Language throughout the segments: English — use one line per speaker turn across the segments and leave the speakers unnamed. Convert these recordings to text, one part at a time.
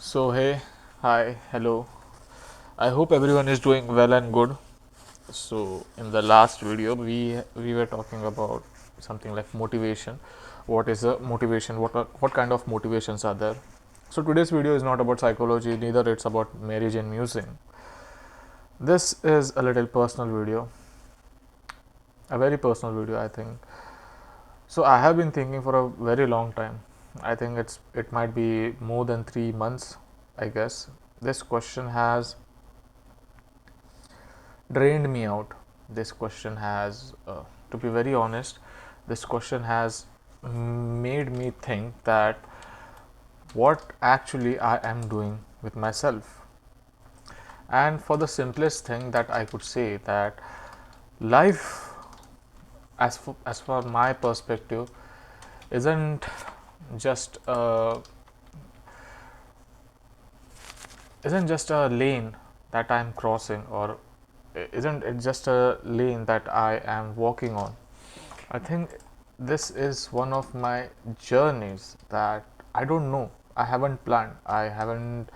So, hey, hi, hello. I hope everyone is doing well and good. So, in the last video, we were talking about something like motivation. What is a motivation? What kind of motivations are there? So, today's video is not about psychology, neither it's about marriage and music. This is a little personal video, a very personal video, I think. So, I have been thinking for a very long time. I think it might be more than 3 months, I guess. This question has drained me out. This question has, to be very honest, this question has made me think that what actually I am doing with myself. And for the simplest thing that I could say, that life, as for my perspective, isn't just a, isn't just a lane that I'm crossing, or isn't it just a lane that I am walking on. I think this is one of my journeys that I don't know. I haven't planned. I haven't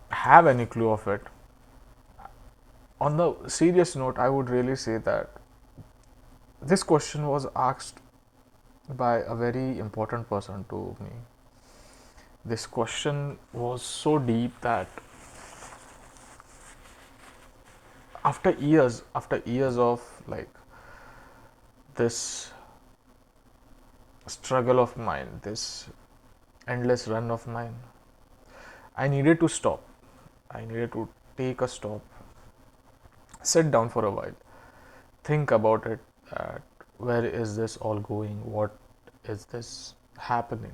have any clue of it. On the serious note, I would really say that this question was asked by a very important person to me. This question was so deep that after years of like this struggle of mine, this endless run of mine, I needed to stop. I needed to take a stop, sit down for a while, think about it, that where is this all going, what is this happening,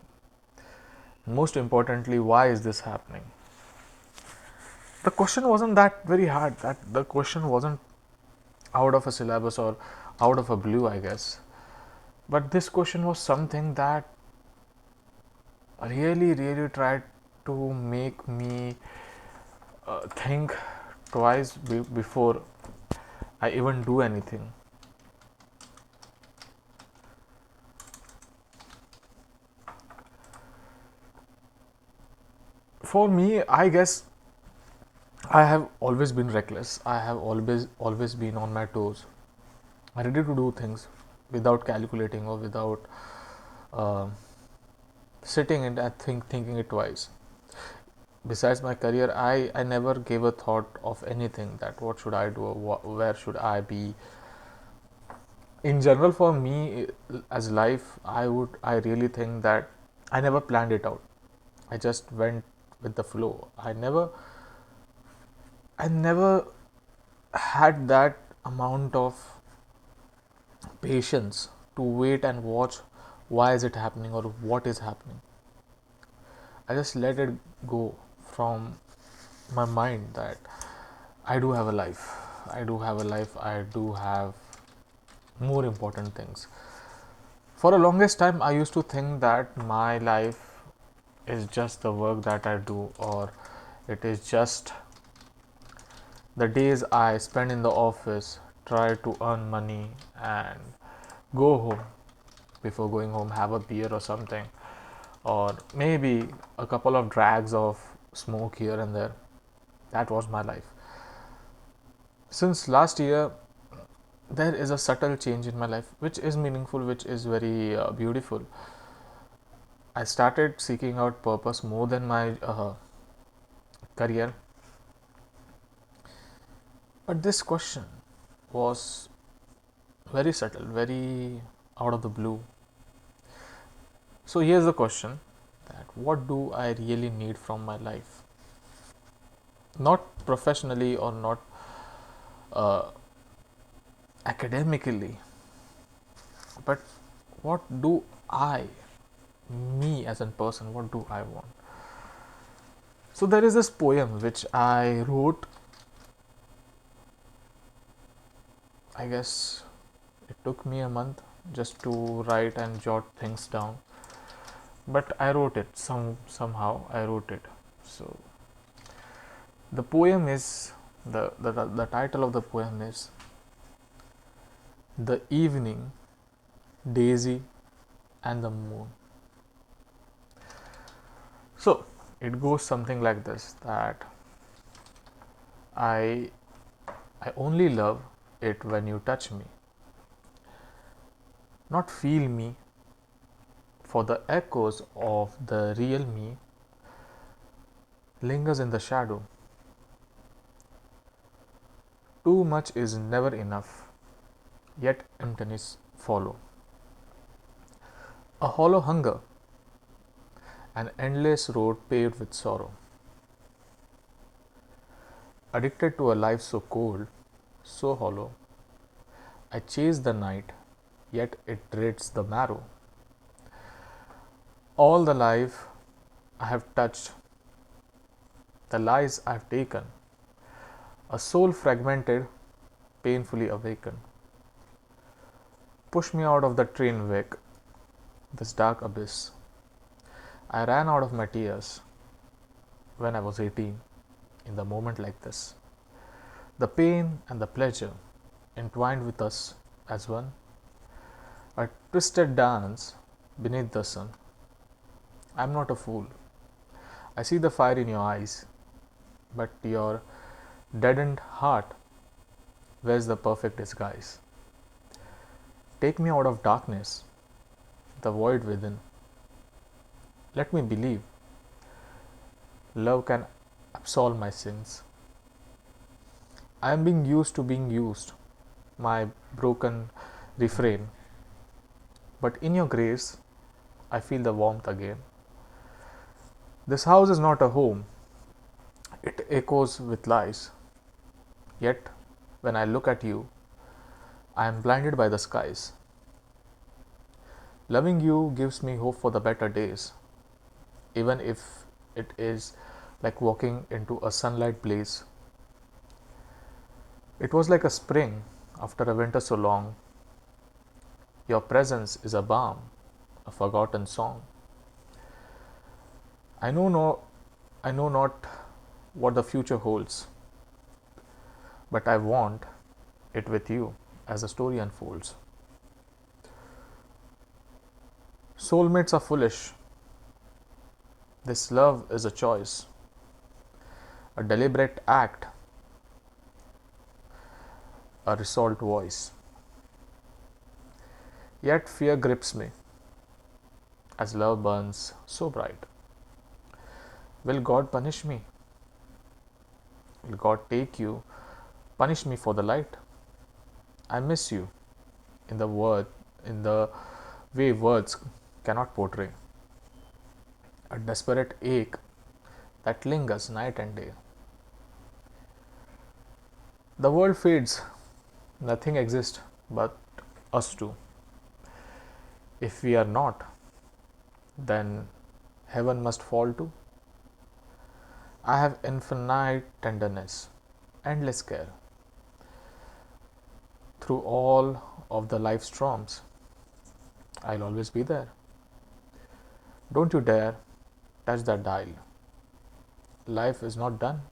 most importantly, why is this happening. The question wasn't that very hard, that the question wasn't out of a syllabus or out of a blue, I guess, but this question was something that really tried to make me think twice before I even do anything. For me, I guess I have always been reckless. I have always been on my toes, ready to do things without calculating or without uh, sitting and thinking it twice. Besides my career, I never gave a thought of anything, that what should I do, or where should I be. In general, for me as life, I really think that I never planned it out. I just went with the flow. I never had that amount of patience to wait and watch why is it happening or what is happening. I just let it go from my mind that I do have a life. I do have a life. I do have more important things. For the longest time, I used to think that my life is just the work that I do, or it is just the days I spend in the office, try to earn money and go home. Before going home, have a beer or something, or maybe a couple of drags of smoke here and there. That was my life. Since last year, there is a subtle change in my life, which is meaningful, which is very beautiful. I started seeking out purpose more than my career. But this question was very subtle, very out of the blue. So here's the question, that what do I really need from my life? Not professionally or not uh, academically, but what do I, me as a person, what do I want? So there is this poem which I wrote, I guess it took me a month just to write and jot things down, but I wrote it somehow I wrote it. So the poem is, the title of the poem is The Evening, Daisy and the Moon. So it goes something like this, that I I only love it when you touch me, not feel me, for the echoes of the real me lingers in the shadow. Too much is never enough, yet emptiness follow. A hollow hunger, an endless road paved with sorrow. Addicted to a life so cold, so hollow, I chase the night, yet it dreads the marrow. All the life I have touched, the lies I have taken, a soul fragmented, painfully awakened. Push me out of the train wreck, this dark abyss. I ran out of my tears when I was 18, in the moment like this. The pain and the pleasure entwined with us as one, a twisted dance beneath the sun. I am not a fool. I see the fire in your eyes, but your deadened heart wears the perfect disguise. Take me out of darkness, the void within. Let me believe love can absolve my sins. I am being used to being used, my broken refrain. But in your grace, I feel the warmth again. This house is not a home, it echoes with lies. Yet, when I look at you, I am blinded by the skies. Loving you gives me hope for the better days, even if it is like walking into a sunlight blaze. It was like a spring after a winter so long. Your presence is a balm, a forgotten song. I know no, I know not what the future holds, but I want it with you as the story unfolds. Soulmates are foolish. This love is a choice, a deliberate act, a resolved voice. Yet fear grips me as love burns so bright. Will God punish me? Will God take you, punish me for the light? I miss you in the way words cannot portray. A desperate ache that lingers night and day. The world fades, nothing exists but us two. If we are not, then heaven must fall too. I have infinite tenderness, endless care. Through all of the life storms, I'll always be there. Don't you dare touch that dial. Life is not done.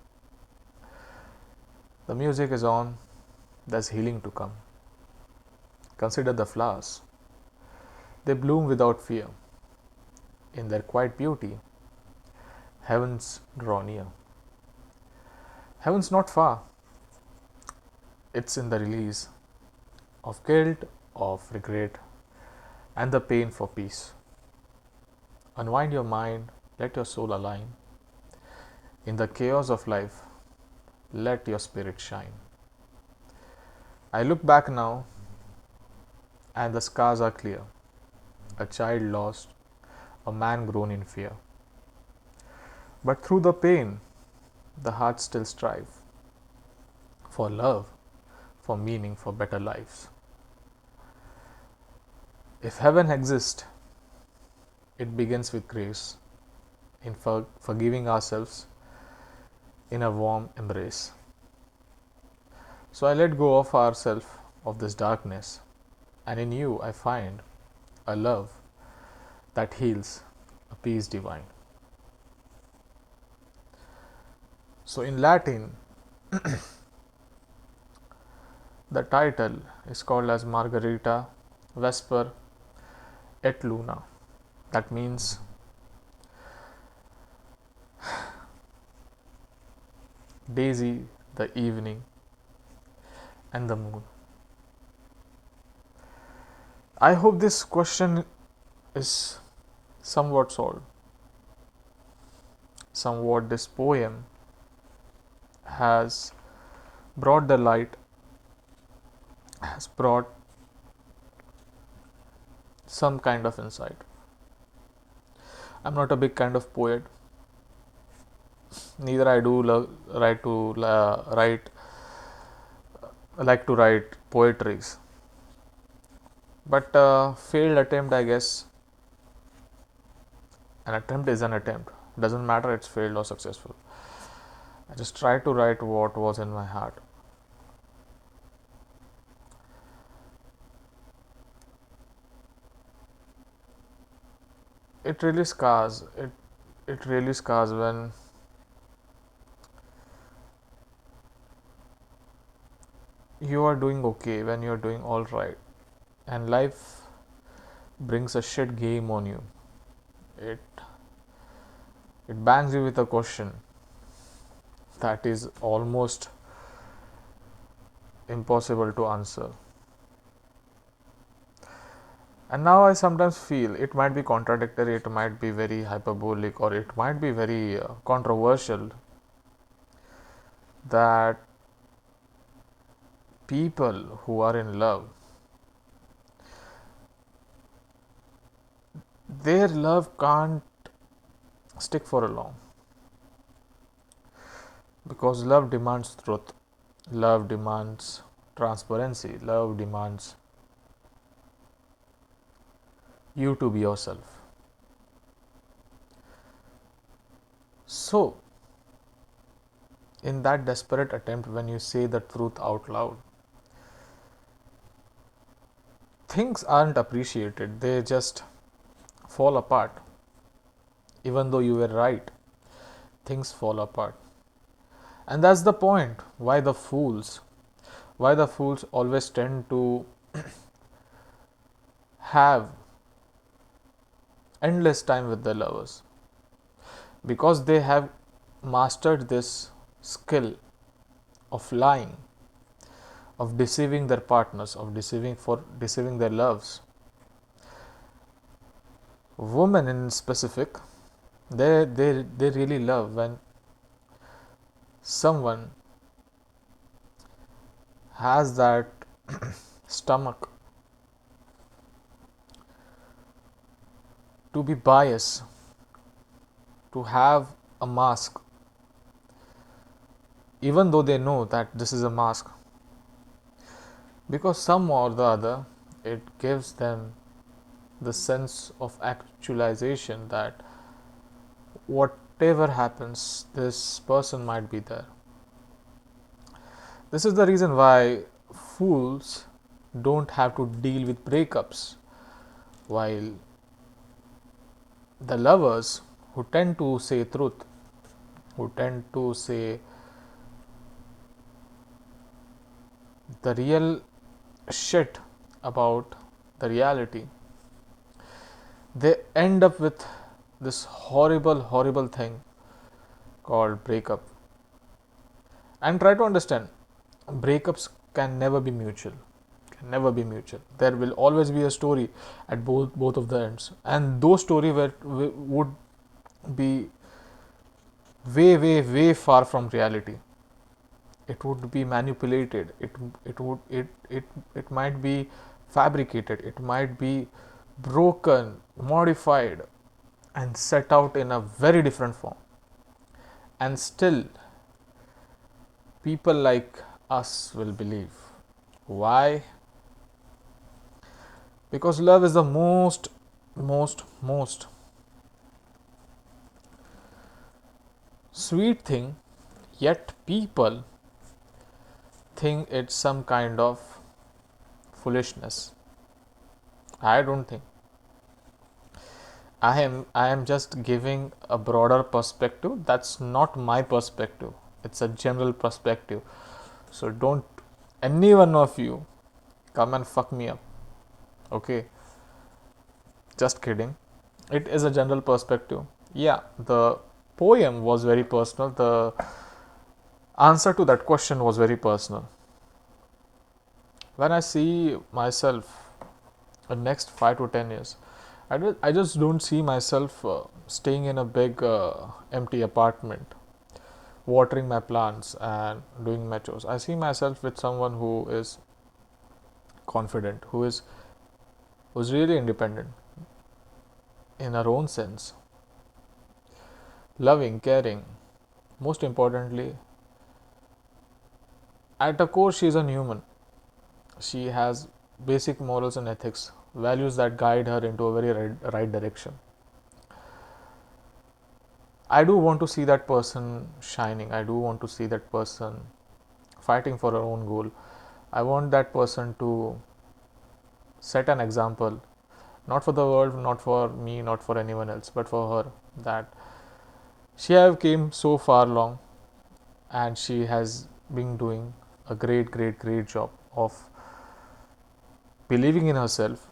The music is on, there's healing to come. Consider the flowers. They bloom without fear. In their quiet beauty, heavens draw near. Heaven's not far, it's in the release of guilt, of regret, and the pain for peace. Unwind your mind, let your soul align. In the chaos of life, let your spirit shine. I look back now, and the scars are clear. A child lost, a man grown in fear. But through the pain, the heart still strives for love, for meaning, for better lives. If heaven exists, it begins with grace, in forgiving ourselves in a warm embrace. So I let go of ourselves, of this darkness, and in you I find a love that heals, a peace divine. So in Latin, the title is called as Margarita, Vesper et Luna. That means Daisy, the evening, and the moon. I hope this question is somewhat solved. Somewhat this poem has brought the light, has brought some kind of insight. I'm not a big kind of poet, neither I do love, write to write like to write poetries, but failed attempt, I guess. An attempt is an attempt, doesn't matter it's failed or successful. I just tried to write what was in my heart. It really scars, it really scars when you are doing okay, when you are doing all right, and life brings a shit game on you. It it bangs you with a question that is almost impossible to answer. And now I sometimes feel it might be contradictory, it might be very hyperbolic, or it might be very controversial that people who are in love, their love can't stick for a long, because love demands truth, love demands transparency, love demands you to be yourself. So, in that desperate attempt, when you say the truth out loud, things aren't appreciated, they just fall apart. Even though you were right, things fall apart. And that's the point why the fools always tend to have endless time with their lovers, because they have mastered this skill of lying, of deceiving their partners, of deceiving their loves. Women in specific, they really love when someone has that stomach to be biased, to have a mask, even though they know that this is a mask, because some or the other it gives them the sense of actualization that whatever happens, this person might be there. This is the reason why fools don't have to deal with breakups, while the lovers who tend to say truth, who tend to say the real shit about the reality, they end up with this horrible, horrible thing called breakup. And try to understand, breakups can never be mutual. Can never be mutual. There will always be a story at both of the ends, and those stories would be way, way, way far from reality. It would be manipulated. It might be fabricated. It might be broken, modified, and set out in a very different form. And still, people like us will believe. Why? Because love is the most sweet thing, yet people think it's some kind of foolishness. I don't think. I am just giving a broader perspective. That's not my perspective. It's a general perspective. So don't any one of you come and fuck me up. Okay? Just kidding. It is a general perspective. Yeah, the poem was very personal. The Answer to that question was very personal. When I see myself in next 5 to 10 years, I just don't see myself staying in a big empty apartment, watering my plants and doing my chores. I see myself with someone who is confident, who's really independent in her own sense, loving, caring. Most importantly, at her core, she is a human. She has basic morals and ethics, values that guide her into a very right direction. I do want to see that person shining. I do want to see that person fighting for her own goal. I want that person to set an example, not for the world, not for me, not for anyone else, but for her, that she have came so far long and she has been doing a great job of believing in herself,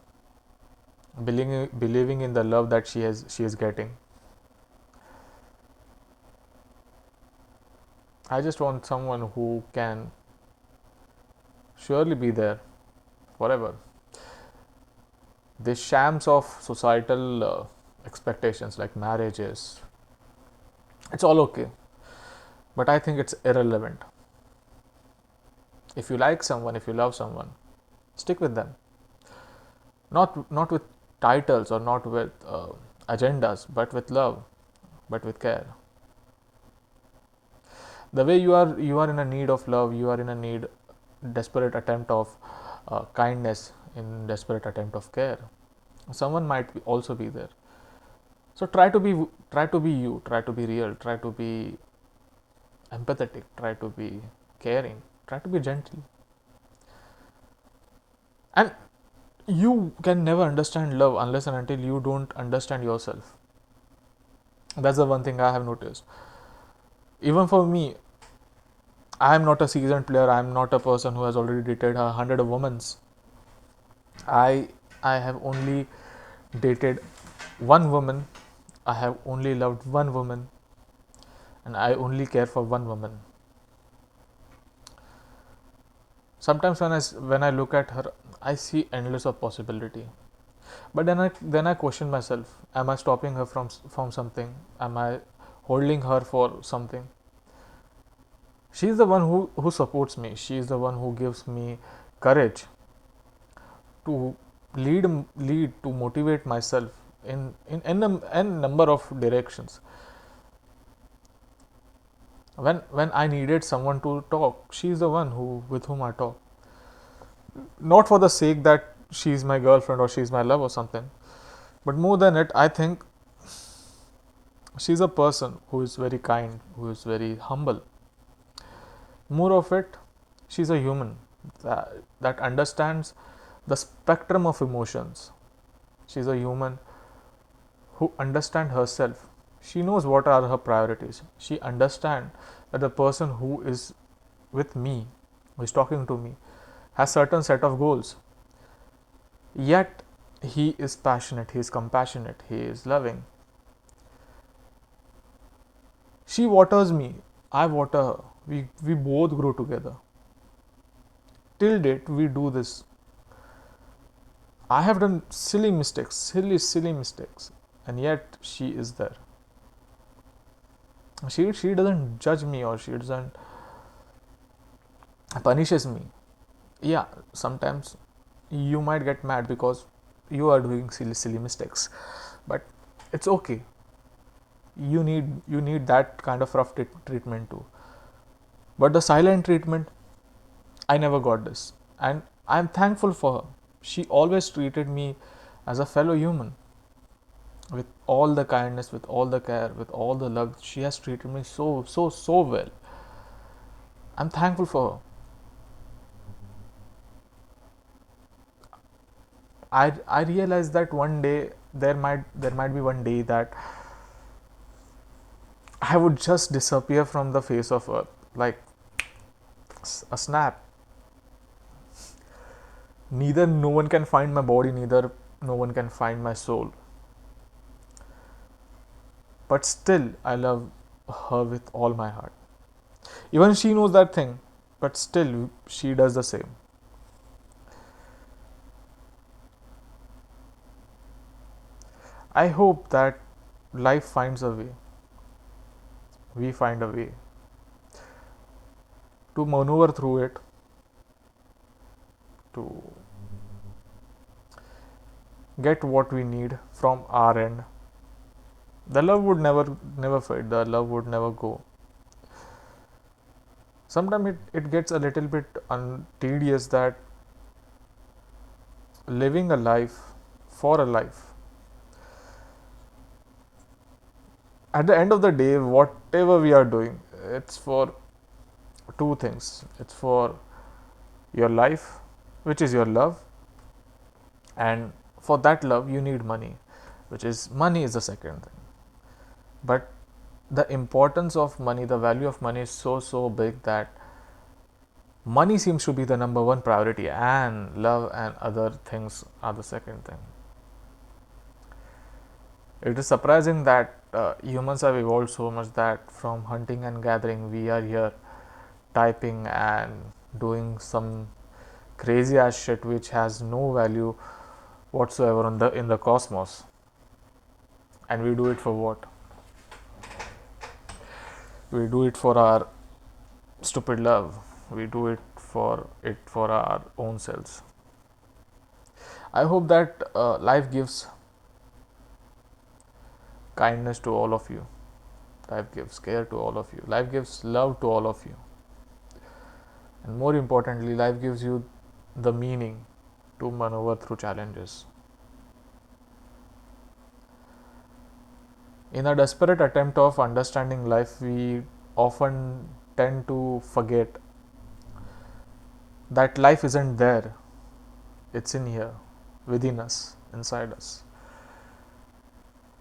believing in the love that she is getting. I just want someone who can surely be there forever. The shams of societal expectations like marriages, it's all okay, but I think it's irrelevant. If you like someone, if you love someone, stick with them. Not with titles or not with agendas, but with love, but with care. The way you are in a need of love, you are in a need, desperate attempt of kindness, in desperate attempt of care. Someone might also be there. So try to be you, try to be real, try to be empathetic, try to be caring, try to be gentle. And you can never understand love unless and until you don't understand yourself. That's the one thing I have noticed. Even for me, I am not a seasoned player. I am not a person who has already dated 100 of women. I I have only dated one woman. I have only loved one woman, and I only care for one woman. Sometimes when I look at her, I see endless of possibility. But then I question myself: am I stopping her from something? Am I holding her for something? She is the one who supports me. She is the one who gives me courage to lead to motivate myself in number of directions. When I needed someone to talk, she is the one who with whom I talk. Not for the sake that she is my girlfriend or she is my love or something, but more than it, I think she is a person who is very kind, who is very humble. More of it, she is a human that understands the spectrum of emotions. She is a human who understands herself. She knows what are her priorities. She understands that the person who is with me, who is talking to me, has certain set of goals. Yet he is passionate, he is compassionate, he is loving. She waters me, I water her. We both grow together. Till date, we do this. I have done silly mistakes, and yet she is there. She doesn't judge me or she doesn't punishes me. Yeah, sometimes you might get mad because you are doing silly mistakes, but it's okay. You need that kind of rough treatment too. But the silent treatment, I never got this, and I'm thankful for her. She always treated me as a fellow human, with all the kindness, with all the care, with all the love. She has treated me so well. I'm thankful for her. I realized that one day there might be one day that I would just disappear from the face of earth like a snap. Neither no one can find my body, neither no one can find my soul. But still, I love her with all my heart. Even she knows that thing, but still she does the same. I hope that life finds a way, we find a way to maneuver through it, to get what we need from our end. The love would never fade, the love would never go. Sometimes it gets a little bit tedious that living a life for a life. At the end of the day, whatever we are doing, it's for two things. It's for your life, which is your love, and for that love you need money, which is money is the second thing. But the importance of money, the value of money is so big that money seems to be the number one priority, and love and other things are the second thing. It is surprising that humans have evolved so much that from hunting and gathering we are here typing and doing some crazy ass shit which has no value whatsoever in the cosmos. And we do it for what? We do it for our stupid love. We do it for our own selves. I hope that life gives kindness to all of you. Life gives care to all of you. Life gives love to all of you. And more importantly, life gives you the meaning to maneuver through challenges. In a desperate attempt of understanding life, we often tend to forget that life isn't there, it's in here, within us, inside us.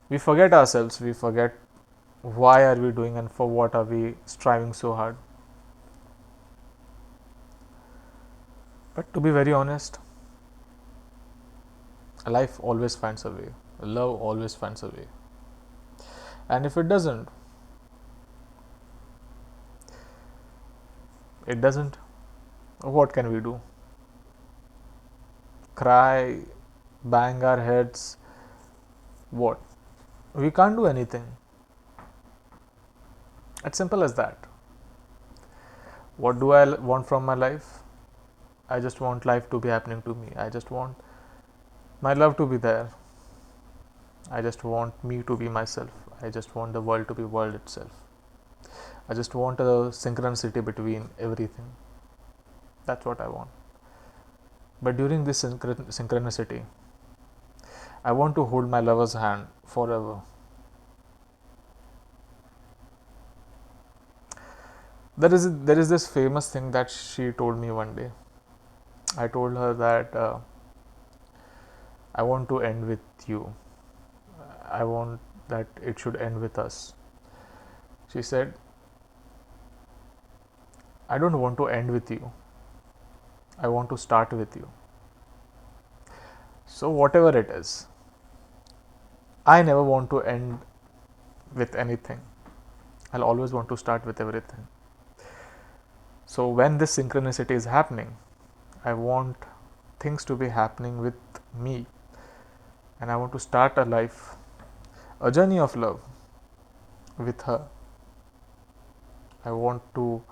We forget ourselves, we forget why are we doing and for what are we striving so hard. But to be very honest, life always finds a way, love always finds a way. And if it doesn't, what can we do? Cry, bang our heads, what? We can't do anything. It's simple as that. What do I want from my life? I just want life to be happening to me. I just want my love to be there. I just want me to be myself. I just want the world to be world itself. I just want a synchronicity between everything. That's what I want. But during this synchronicity, I want to hold my lover's hand forever. There is this famous thing that she told me one day. I told her that I want to end with you. I want that it should end with us. She said, I don't want to end with you. I want to start with you. So, whatever it is, I never want to end with anything. I'll always want to start with everything. So, when this synchronicity is happening, I want things to be happening with me. And I want to start a life, a journey of love with her. I want to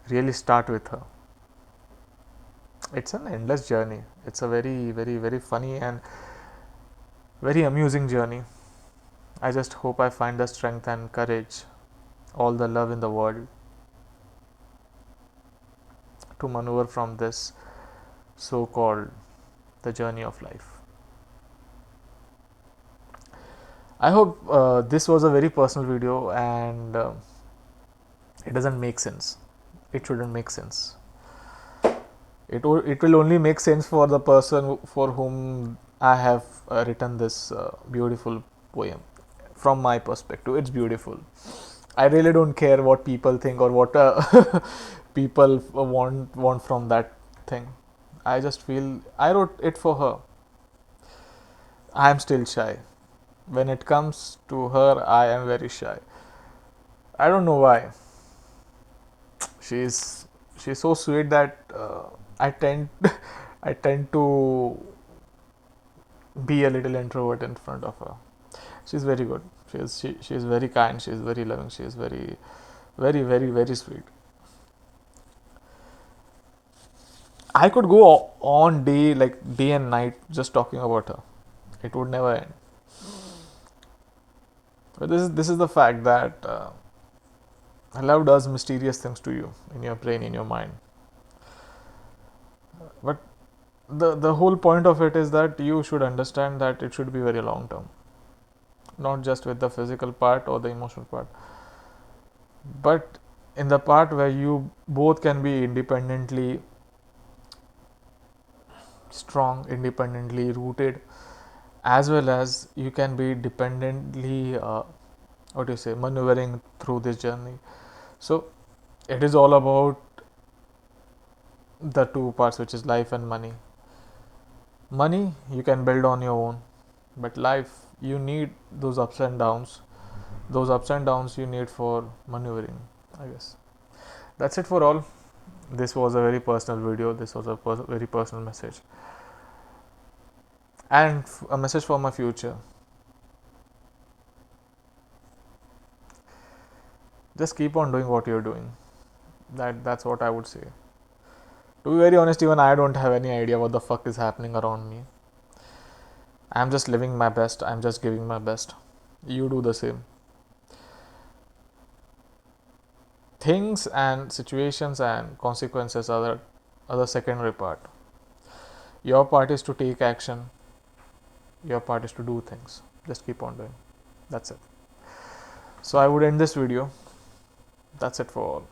really start with her. It's an endless journey. It's a very funny and very amusing journey. I just hope I find the strength and courage, all the love in the world to maneuver from this so called the journey of life. I hope this was a very personal video and it doesn't make sense. It shouldn't make sense. It will only make sense for the person for whom I have written this beautiful poem. From my perspective, it's beautiful. I really don't care what people think or what people want from that thing. I just feel I wrote it for her. I am still shy. When it comes to her, I am very shy. I don't know why. she's she's so sweet that I tend I tend to be a little introvert in front of her. She's very good. She is very kind. She is very loving. She is very sweet. I could go on day and night just talking about her. It would never end. But this is the fact that love does mysterious things to you in your brain, in your mind. But the whole point of it is that you should understand that it should be very long term, not just with the physical part or the emotional part, but in the part where you both can be independently strong, independently rooted, as well as you can be dependently what do you say, maneuvering through this journey. So it is all about the two parts, which is life and money. Money you can build on your own, but life you need those ups and downs. Those ups and downs you need for maneuvering, I guess. That's it for all. This was a very personal video. This was a very personal message, and a message for my future. Just keep on doing what you're doing. That's what I would say. To be very honest, even I don't have any idea what the fuck is happening around me. I'm just living my best. I'm just giving my best. You do the same. Things and situations and consequences are the secondary part. Your part is to take action. Your part is to do things. Just keep on doing. That's it. So I would end this video. That's it for all.